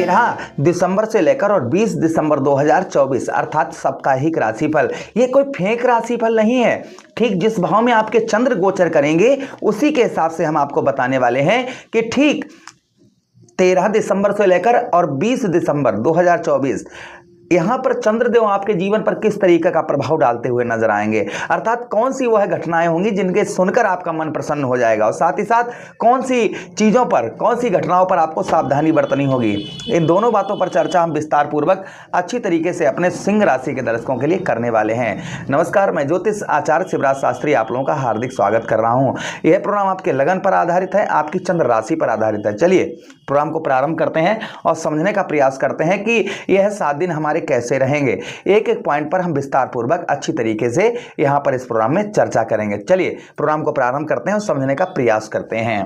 13 दिसंबर से लेकर और 20 दिसंबर 2024 अर्थात साप्ताहिक राशिफल, ये कोई फेक राशिफल नहीं है। ठीक जिस भाव में आपके चंद्र गोचर करेंगे उसी के हिसाब से हम आपको बताने वाले हैं कि ठीक 13 दिसंबर से लेकर और 20 दिसंबर 2024 यहां पर चंद्रदेव आपके जीवन पर किस तरीके का प्रभाव डालते हुए नजर आएंगे, अर्थात कौन सी वह घटनाएं होंगी जिनके सुनकर आपका मन प्रसन्न हो जाएगा और साथ ही साथ कौन सी चीजों पर, कौन सी घटनाओं पर आपको सावधानी बरतनी होगी। इन दोनों बातों पर चर्चा हम विस्तार पूर्वक अच्छी तरीके से अपने सिंह राशि के दर्शकों के लिए करने वाले हैं। नमस्कार, मैं ज्योतिष आचार्य शिवराज शास्त्री आप लोगों का हार्दिक स्वागत कर रहा हूं। यह प्रोग्राम आपके लगन पर आधारित है, आपकी चंद्र राशि पर आधारित है। चलिए प्रोग्राम को प्रारंभ करते हैं और समझने का प्रयास करते हैं कि यह 7 दिन हमारे कैसे रहेंगे। एक एक पॉइंट पर हम विस्तार पूर्वक अच्छी तरीके से यहां पर इस प्रोग्राम में चर्चा करेंगे। चलिए प्रोग्राम को प्रारंभ करते हैं और समझने का प्रयास करते हैं।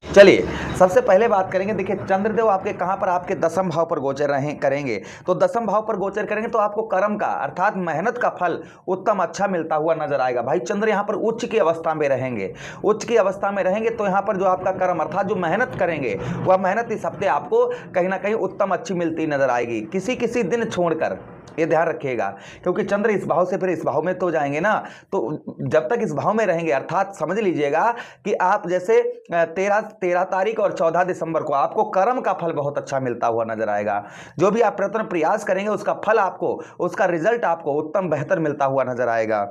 चलिए सबसे पहले बात करेंगे, देखिए चंद्रदेव आपके कहां पर, आपके दसम भाव पर गोचर करेंगे। तो दसम भाव पर गोचर करेंगे तो आपको कर्म का अर्थात मेहनत का फल उत्तम अच्छा मिलता हुआ नजर आएगा। भाई चंद्र यहां पर उच्च की अवस्था में रहेंगे, उच्च की अवस्था में रहेंगे तो यहां पर जो आपका कर्म अर्थात जो मेहनत करेंगे वह मेहनत इस हफ्ते आपको कहीं ना कहीं उत्तम अच्छी मिलती नजर आएगी। किसी किसी दिन छोड़कर, ये ध्यान रखिएगा, क्योंकि चंद्र इस भाव से फिर इस भाव में तो जाएंगे ना, तो जब तक इस भाव में रहेंगे अर्थात समझ लीजिएगा कि आप जैसे 13 तारीख और 14 दिसंबर को आपको कर्म का फल बहुत अच्छा मिलता हुआ नजर आएगा। जो भी आप प्रयत्न प्रयास करेंगे उसका फल आपको, उसका रिजल्ट आपको उत्तम बेहतर मिलता हुआ नजर आएगा।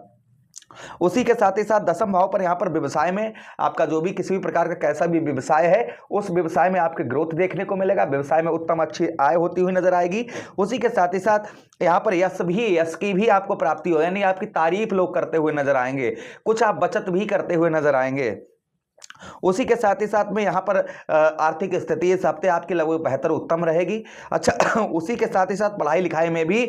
उसी के साथ ही साथ दसम भाव पर यहाँ पर व्यवसाय में आपका जो भी किसी भी प्रकार का कैसा भी व्यवसाय है उस व्यवसाय में आपके ग्रोथ देखने को मिलेगा, व्यवसाय में उत्तम अच्छी आय होती हुई नजर आएगी। उसी के साथ ही साथ यहाँ पर यश की भी आपको प्राप्ति हो, यानी आपकी तारीफ लोग करते हुए नजर आएंगे, कुछ आप बचत भी करते हुए नजर आएंगे। उसी के साथ ही साथ में यहाँ पर आर्थिक स्थिति इस हफ्ते आपकी लगभग बेहतर उत्तम रहेगी। अच्छा उसी के साथ ही साथ पढ़ाई लिखाई में भी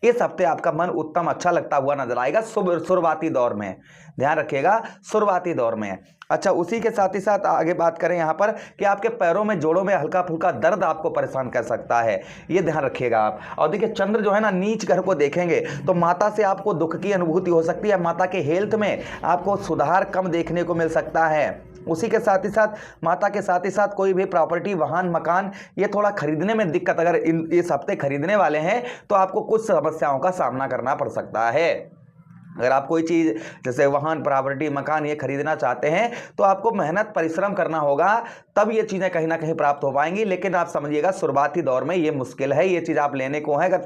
इस हफ्ते आपका मन उत्तम अच्छा लगता हुआ नजर आएगा शुरुआती दौर में, ध्यान रखिएगा शुरुआती दौर में। अच्छा उसी के साथ ही साथ आगे बात करें यहाँ पर कि आपके पैरों में जोड़ों में हल्का फुल्का दर्द आपको परेशान कर सकता है, ये ध्यान रखिएगा आप। और देखिए चंद्र जो है ना नीच ग्रह को देखेंगे तो माता से आपको दुख की अनुभूति हो सकती है, माता के हेल्थ में आपको सुधार कम देखने को मिल सकता है। उसी के साथ ही साथ माता के साथ ही साथ कोई भी प्रॉपर्टी वाहन मकान ये थोड़ा खरीदने में दिक्कत, अगर इस हफ्ते खरीदने वाले हैं तो आपको कुछ समस्याओं का सामना करना पड़ सकता है। अगर आप कोई चीज़ जैसे वाहन प्रॉपर्टी मकान ये खरीदना चाहते हैं तो आपको मेहनत परिश्रम करना होगा, तब ये चीज़ें कहीं ना कहीं प्राप्त हो पाएंगी। लेकिन आप समझिएगा शुरुआती दौर में ये मुश्किल है, ये चीज़ आप लेने को है अगर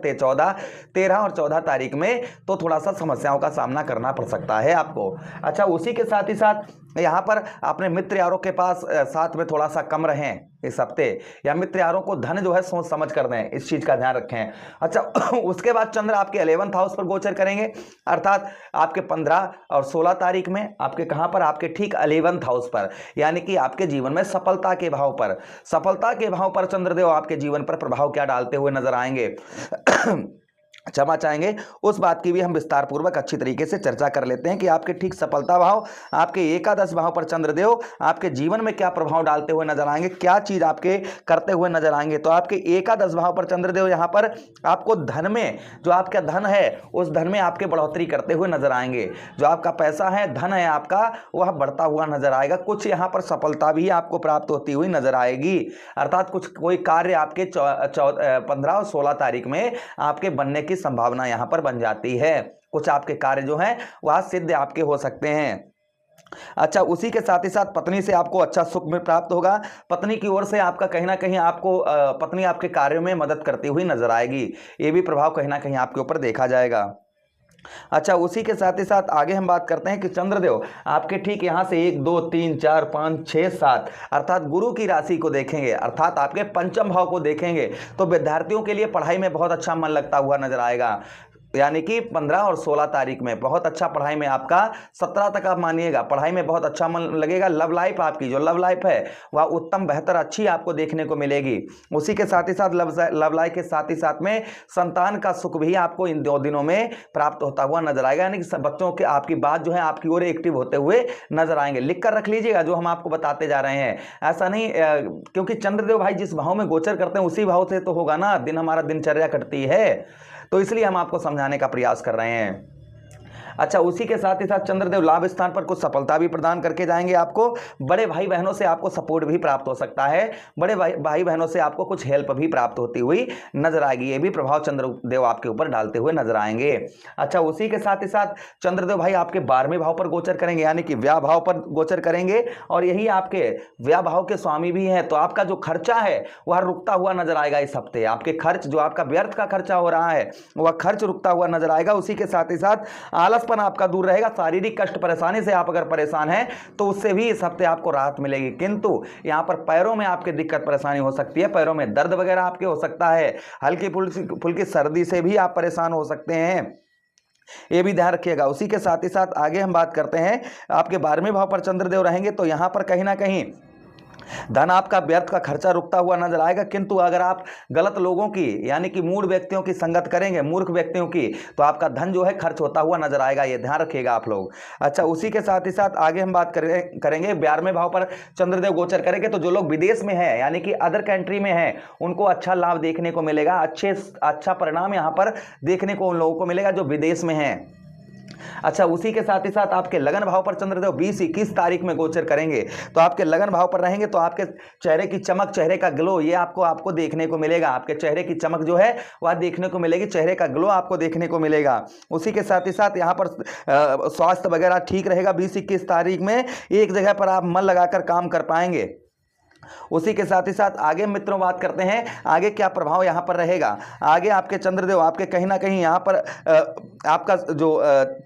13 और 14 तारीख में तो थोड़ा सा समस्याओं का सामना करना पड़ सकता है आपको। अच्छा उसी के साथ ही साथ यहाँ पर अपने मित्र यारों के पास साथ में थोड़ा सा कम रहें इस हफ्ते, या मित्र यारों को धन जो है सोच समझ कर दें, इस चीज का ध्यान रखें। अच्छा उसके बाद चंद्र आपके 11th हाउस पर गोचर करेंगे, अर्थात आपके 15 और 16 तारीख में आपके कहां पर, आपके ठीक 11th हाउस पर, यानी कि आपके जीवन में सफलता के भाव पर, सफलता के भाव पर चंद्रदेव आपके जीवन पर प्रभाव क्या डालते हुए नजर आएंगे क्षमा चाहेंगे, उस बात की भी हम विस्तार पूर्वक अच्छी तरीके से चर्चा कर लेते हैं कि आपके ठीक सफलता भाव, आपके एकादश भाव पर चंद्रदेव आपके जीवन में क्या प्रभाव डालते हुए नजर आएंगे, क्या चीज आपके करते हुए नजर आएंगे। तो आपके एकादश भाव पर चंद्रदेव यहाँ पर आपको धन में, जो आपका धन है उस धन में आपके बढ़ोतरी करते हुए नजर आएंगे, जो आपका पैसा है धन है आपका वह बढ़ता हुआ नजर आएगा। कुछ यहाँ पर सफलता भी आपको प्राप्त होती हुई नजर आएगी, अर्थात कुछ कोई कार्य आपके 15 और 16 तारीख में आपके बनने की संभावना यहां पर बन जाती है, कुछ आपके कार्य जो हैं वह सिद्ध आपके हो सकते हैं। अच्छा उसी के साथ ही साथ पत्नी से आपको अच्छा सुख में प्राप्त होगा, पत्नी की ओर से आपका कहीं ना कहीं आपको पत्नी आपके कार्यों में मदद करती हुई नजर आएगी, ये भी प्रभाव कहीं ना कहीं आपके ऊपर देखा जाएगा। अच्छा उसी के साथ ही साथ आगे हम बात करते हैं कि चंद्रदेव आपके ठीक यहां से 1 2 3 4 5 6 7 अर्थात गुरु की राशि को देखेंगे, अर्थात आपके पंचम भाव को देखेंगे तो विद्यार्थियों के लिए पढ़ाई में बहुत अच्छा मन लगता हुआ नजर आएगा। यानी कि 15 और 16 तारीख में बहुत अच्छा पढ़ाई में आपका 17 तक आप मानिएगा पढ़ाई में बहुत अच्छा मन लगेगा। लव लाइफ आपकी जो लव लाइफ है वह उत्तम बेहतर अच्छी आपको देखने को मिलेगी। उसी के साथ ही साथ लव लाइफ के साथ ही साथ में संतान का सुख भी आपको इन 2 दिनों में प्राप्त होता हुआ नजर आएगा, यानी कि बच्चों के आपकी बात जो है आपकी ओर एक्टिव होते हुए नजर आएंगे। लिख कर रख लीजिएगा जो हम आपको बताते जा रहे हैं, ऐसा नहीं क्योंकि चंद्रदेव भाई जिस भाव में गोचर करते हैं उसी भाव से तो होगा ना दिन, हमारा दिनचर्या कटती है, तो इसलिए हम आपको समझाने का प्रयास कर रहे हैं। अच्छा, उसी के साथ ही साथ चंद्रदेव लाभ स्थान पर कुछ सफलता भी प्रदान करके जाएंगे आपको। बड़े भाई बहनों से आपको सपोर्ट भी प्राप्त हो सकता है, बड़े भाई बहनों से आपको कुछ हेल्प भी प्राप्त होती हुई नजर आएगी। ये भी प्रभाव चंद्रदेव आपके ऊपर डालते हुए नजर आएंगे। अच्छा, उसी के साथ ही साथ चंद्रदेव भाई आपके 12वें भाव पर गोचर करेंगे, यानी कि व्यय भाव पर गोचर करेंगे, और यही आपके व्यय भाव के स्वामी भी हैं। तो आपका जो खर्चा है वह रुकता हुआ नजर आएगा इस हफ्ते। आपके खर्च, जो आपका व्यर्थ का खर्चा हो रहा है, वह खर्च रुकता हुआ नजर आएगा। उसी के साथ ही साथ आलसपन आपका दूर रहेगा। शारीरिक कष्ट परेशानी से आप अगर परेशान हैं तो उससे भी इस हफ्ते आपको राहत मिलेगी, किंतु यहां पर पैरों में आपके दिक्कत परेशानी हो सकती है, पैरों में दर्द वगैरह आपके हो सकता है, हल्की फुल्की सर्दी से भी आप परेशान हो सकते हैं, ये भी ध्यान रखिएगा। उसी के साथ ही साथ आगे हम बात करते हैं, आपके 12वें भाव पर चंद्रदेव रहेंगे तो यहां पर कहीं ना कहीं धन आपका व्यर्थ का खर्चा रुकता हुआ नजर आएगा, किंतु अगर आप गलत लोगों की, यानी कि मूढ़ व्यक्तियों की संगत करेंगे, मूर्ख व्यक्तियों की, तो आपका धन जो है खर्च होता हुआ नजर आएगा, ये ध्यान रखिएगा आप लोग। अच्छा, उसी के साथ ही साथ आगे हम बात करेंगे 12वें भाव पर चंद्रदेव गोचर करेंगे तो जो लोग विदेश में हैं, यानी कि अदर कंट्री में हैं, उनको अच्छा लाभ देखने को मिलेगा, अच्छा परिणाम यहां पर देखने को उन लोगों को मिलेगा जो विदेश में हैं। अच्छा, उसी के साथ ही साथ आपके लगन भाव पर चंद्रदेव 20-21 तारीख में गोचर करेंगे तो आपके लगन भाव पर रहेंगे तो आपके चेहरे की चमक, चेहरे का ग्लो, ये आपको देखने को मिलेगा। आपके चेहरे की चमक जो है वह देखने को मिलेगी, चेहरे का ग्लो आपको देखने को मिलेगा। उसी के साथ ही साथ यहाँ पर स्वास्थ्य वगैरह ठीक रहेगा। 20-21 तारीख में एक जगह पर आप मन लगाकर काम कर पाएंगे। उसी के साथ ही साथ आगे मित्रों बात करते हैं आगे क्या प्रभाव यहां पर रहेगा। आगे आपके चंद्रदेव आपके कहीं ना कहीं यहां पर आपका जो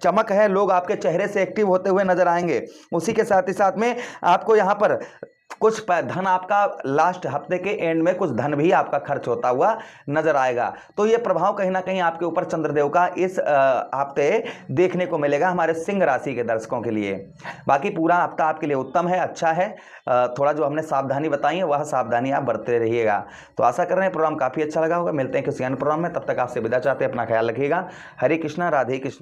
चमक है, लोग आपके चेहरे से एक्टिव होते हुए नजर आएंगे। उसी के साथ ही साथ में आपको यहां पर कुछ धन, आपका लास्ट हफ्ते के एंड में कुछ धन भी आपका खर्च होता हुआ नजर आएगा। तो ये प्रभाव कहीं ना कहीं आपके ऊपर चंद्रदेव का इस हफ्ते देखने को मिलेगा हमारे सिंह राशि के दर्शकों के लिए। बाकी पूरा हफ्ता आपके लिए उत्तम है, अच्छा है। थोड़ा जो हमने सावधानी बताई है वह सावधानी आप बरतते रहिएगा। तो आशा कर रहे हैं प्रोग्राम काफी अच्छा लगा होगा। मिलते हैं किसी अन्य प्रोग्राम में, तब तक आपसे विदा चाहते हैं। अपना ख्याल रखिएगा। हरे कृष्णा, राधे कृष्ण।